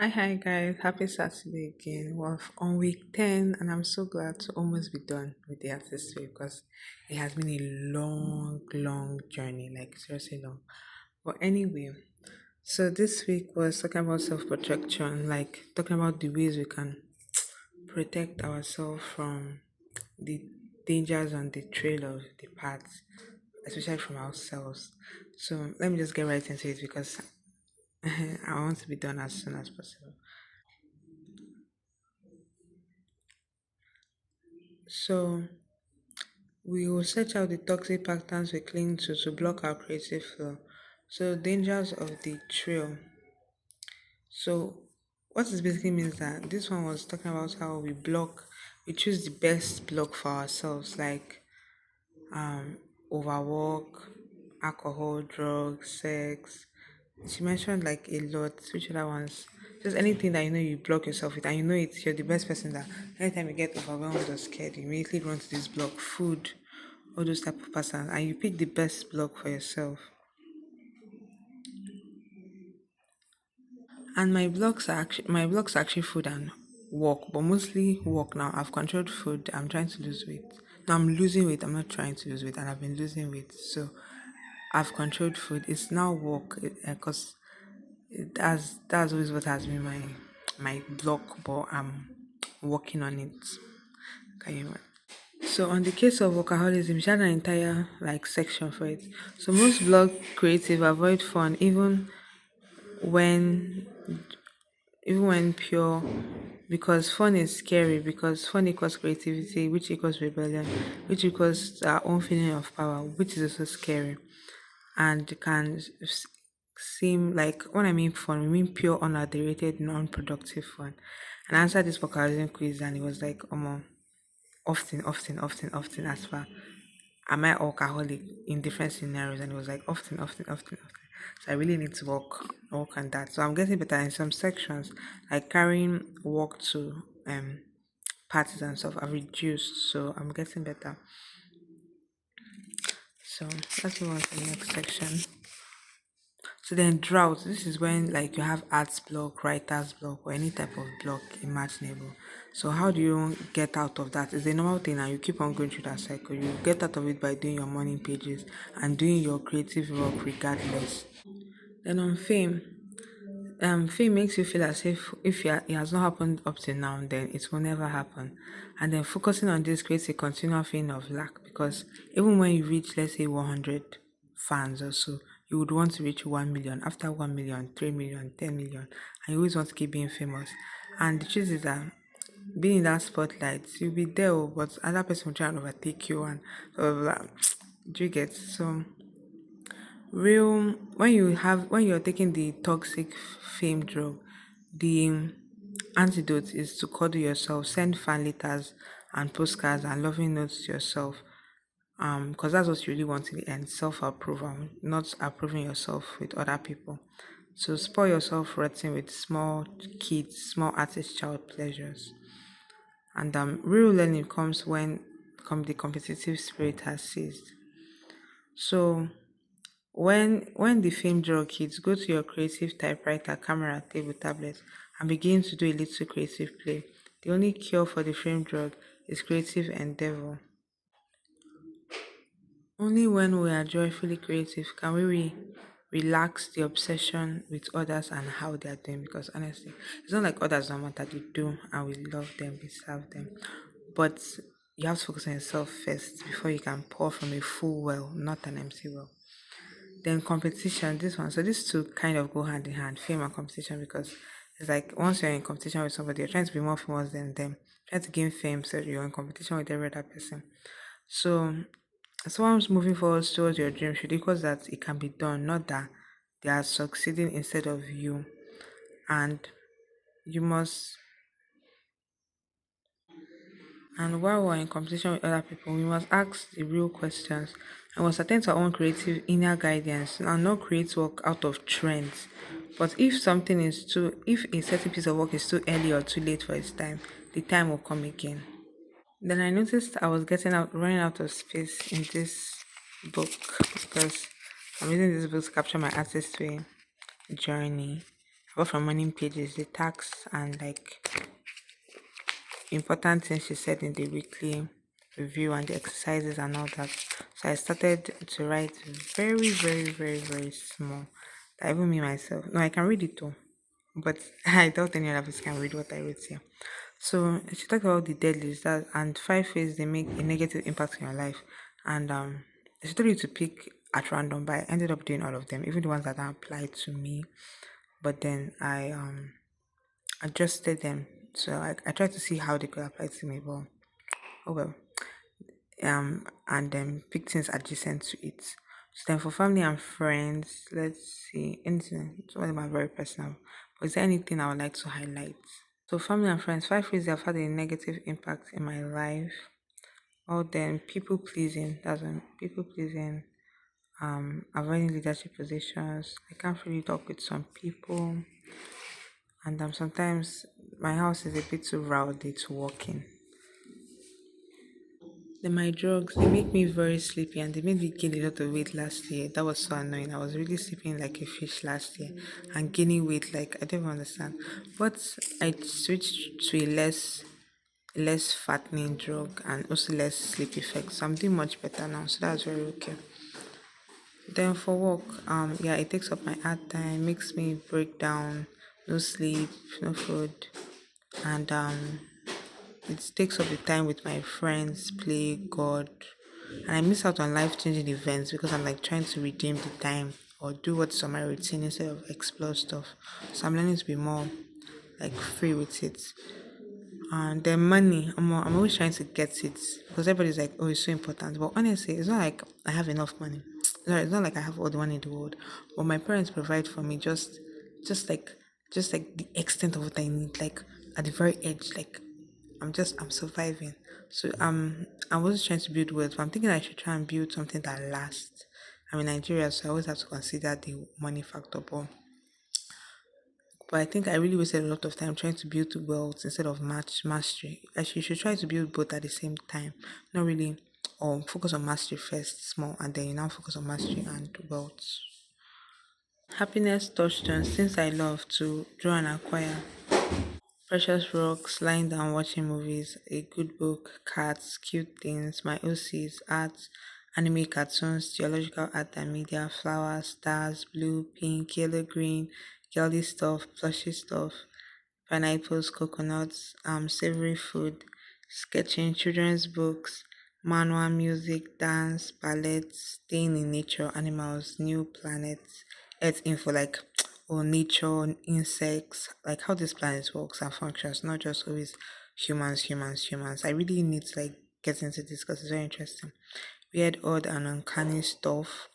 Hi guys, happy Saturday again. We're on week 10, and I'm so glad to almost be done with the artist way because it has been a long journey, like seriously long. But anyway, so this week was talking about self protection, like talking about the ways we can protect ourselves from the dangers on the trail of the path, especially from ourselves. So let me just get right into it because I want to be done as soon as possible. So, we will search out the toxic patterns we cling to block our creative flow. So, dangers of the trail. So, what this basically means that this one was talking about how we choose the best block for ourselves, like um, overwork, alcohol, drugs, sex. She mentioned like a lot. Which other ones? Just anything that you know you block yourself with, and you know it's you're the best person that anytime you get overwhelmed or scared, you immediately run to this block. Food, all those type of persons, and you pick the best block for yourself. And my blocks are actually food and work, but mostly work now. I've controlled food. I'm trying to lose weight. No, I'm losing weight. I'm not trying to lose weight, and I've been losing weight. So I've controlled food. It's now work because that's always what has been my block, but I'm working on it. Can you imagine? So on the case of workaholism, she had an entire like section for it. So most blog creative avoid fun when even when pure, because fun is scary, because fun equals creativity, which equals rebellion, which equals our own feeling of power, which is also scary and can seem like, when I mean fun, we mean pure, unadulterated, non-productive fun. And I answered this vocalizing quiz, and it was like, often, as far am I alcoholic in different scenarios, and it was like often. So I really need to work on that. So I'm getting better in some sections, like carrying work to parties and stuff. I've reduced, so I'm getting better. So let's move on to the next section. So then drought, this is when like you have arts block, writer's block, or any type of block imaginable. So how do you get out of that? It's a normal thing, and you keep on going through that cycle. You get out of it by doing your morning pages and doing your creative work regardless. Then on fame, fame makes you feel as if it has not happened up to now, then it will never happen. And then focusing on this creates a continual feeling of lack, because even when you reach, let's say, 100 fans or so, you would want to reach 1 million, after 1 million, 3 million, 10 million, and you always want to keep being famous. And the truth is that being in that spotlight, you'll be there, oh, but another person will try and overtake you and blah blah blah. Do you get? So real, when you're taking the toxic fame drug, the antidote is to cuddle yourself, send fan letters and postcards and loving notes to yourself. Because that's what you really want in the end, self-approval, not approving yourself with other people. So spoil yourself rotten with small kids, small artist child pleasures. And real learning comes when the competitive spirit has ceased. So when the fame drug hits, go to your creative typewriter, camera, table, tablet, and begin to do a little creative play. The only cure for the fame drug is creative endeavor. Only when we are joyfully creative can we relax the obsession with others and how they are doing. Because honestly, it's not like others don't matter. They do, and we love them, we serve them. But you have to focus on yourself first before you can pour from a full well, not an empty well. Then competition, this one. So these two kind of go hand in hand, fame and competition, because it's like once you're in competition with somebody, you're trying to be more famous than them, trying to gain fame, so you're in competition with every other person. So someone's moving forward towards your dream should equals that it can be done, not that they are succeeding instead of you. And you must, and while we're in competition with other people, we must ask the real questions and must attend to our own creative inner guidance and not create work out of trends. But if a certain piece of work is too early or too late for its time, the time will come again. Then I noticed I was running out of space in this book because I'm using this book to capture my artist way journey. apart from morning pages, the tasks and like important things she said in the weekly review and the exercises and all that. So I started to write very, very, very, very small. That even me myself, no, I can read it too, but I doubt any other person can read what I wrote here. So she talked about the deadlifts that and 5 ways they make a negative impact in your life, and she told you to pick at random, but I ended up doing all of them, even the ones that don't apply to me. But then I adjusted them, so I tried to see how they could apply to me. But oh well, and then pick things adjacent to it. So then for family and friends, let's see anything. Some of them are very personal. But is there anything I would like to highlight? So family and friends, 5 ways that have had a negative impact in my life. Or then people pleasing. That's when people pleasing. Avoiding leadership positions. I can't really talk with some people, and sometimes my house is a bit too rowdy to walk in. Then my drugs, they make me very sleepy and they made me gain a lot of weight last year. That was so annoying. I was really sleeping like a fish last year and gaining weight like I don't even understand. But I switched to a less fattening drug and also less sleep effects. So I'm doing much better now. So that's very okay. Then for work, yeah, it takes up my hard time, makes me break down, no sleep, no food, and it takes up the time with my friends, play God, and I miss out on life changing events because I'm like trying to redeem the time or do what's on my routine instead of explore stuff. So I'm learning to be more like free with it. And then money, I'm always trying to get it because everybody's like, oh, it's so important. But honestly, it's not like I have enough money. No, it's not like I have all the money in the world. But my parents provide for me just like, just like the extent of what I need. Like at the very edge, like I'm surviving. So I was trying to build wealth, but I'm thinking I should try and build something that lasts. I'm in Nigeria, so I always have to consider the money factor. But I think I really wasted a lot of time trying to build wealth instead of mastery. Actually, you should try to build both at the same time. Not really focus on mastery first, small, and then you now focus on mastery and wealth. Happiness touchstones, things I love to draw and acquire. Precious rocks, lying down watching movies, a good book, cats, cute things, my OCs, art, anime cartoons, geological art and media, flowers, stars, blue, pink, yellow, green, girly stuff, plushy stuff, pineapples, coconuts, savory food, sketching, children's books, manual music, dance, ballet, staying in nature, animals, new planets, earth info like or nature, insects, like how this planet works and functions, not just always humans. I really need to like get into this because it's very interesting. Weird, odd, and uncanny stuff,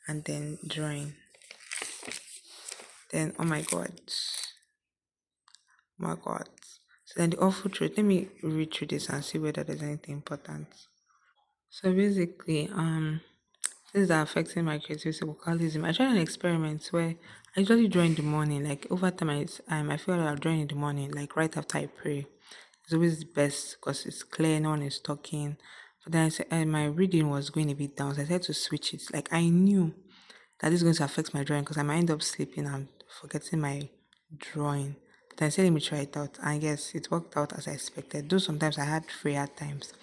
and then drawing. Then my God. So then the awful truth. Let me read through this and see whether there's anything important. So basically, things that are affecting my creativity workaholism. I tried an experiment where I usually draw in the morning. Like over time, I feel like I'm drawing in the morning, like right after I pray. It's always the best because it's clear, no one is talking. But then I said my reading was going a bit down, so I had to switch it. Like I knew that is going to affect my drawing because I might end up sleeping and forgetting my drawing. But I said, let me try it out. And yes, it worked out as I expected. Though sometimes I had freer times.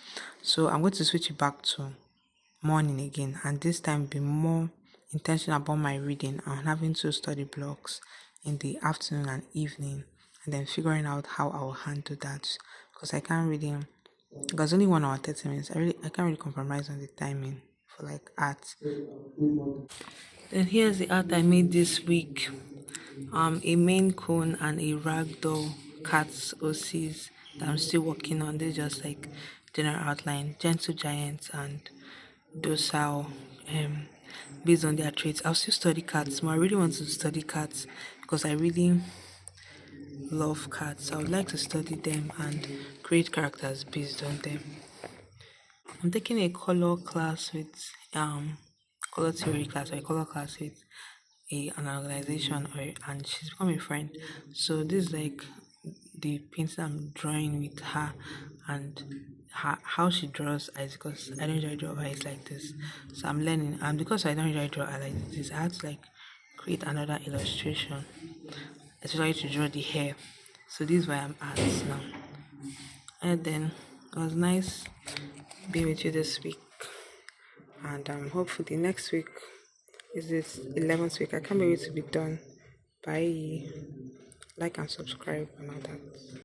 So I'm going to switch it back to morning again. And this time be more intentional about my reading and having to study blocks in the afternoon and evening. And then figuring out how I'll handle that. Because I can't really, because only 1 hour, 30 minutes. I can't really compromise on the timing for like art. Then here's the art I made this week. A main cone and a ragdoll cat's OCs that I'm still working on. They're just like general outline, gentle giants and docile based on their traits. I'll still study cats, but I really want to study cats because I really love cats. I would like to study them and create characters based on them. I'm taking a color class with color theory class or a color class with an organization and she's become a friend. So this is like the painting I'm drawing with her and how she draws eyes because I don't usually draw eyes like this. So I'm learning and because I don't usually draw eyes like this, I had to like create another illustration especially to draw the hair. So this is where I'm at now. And then it was nice being with you this week, and hopefully next week is this 11th week. I can't wait to be done. Bye. Like and subscribe and all that.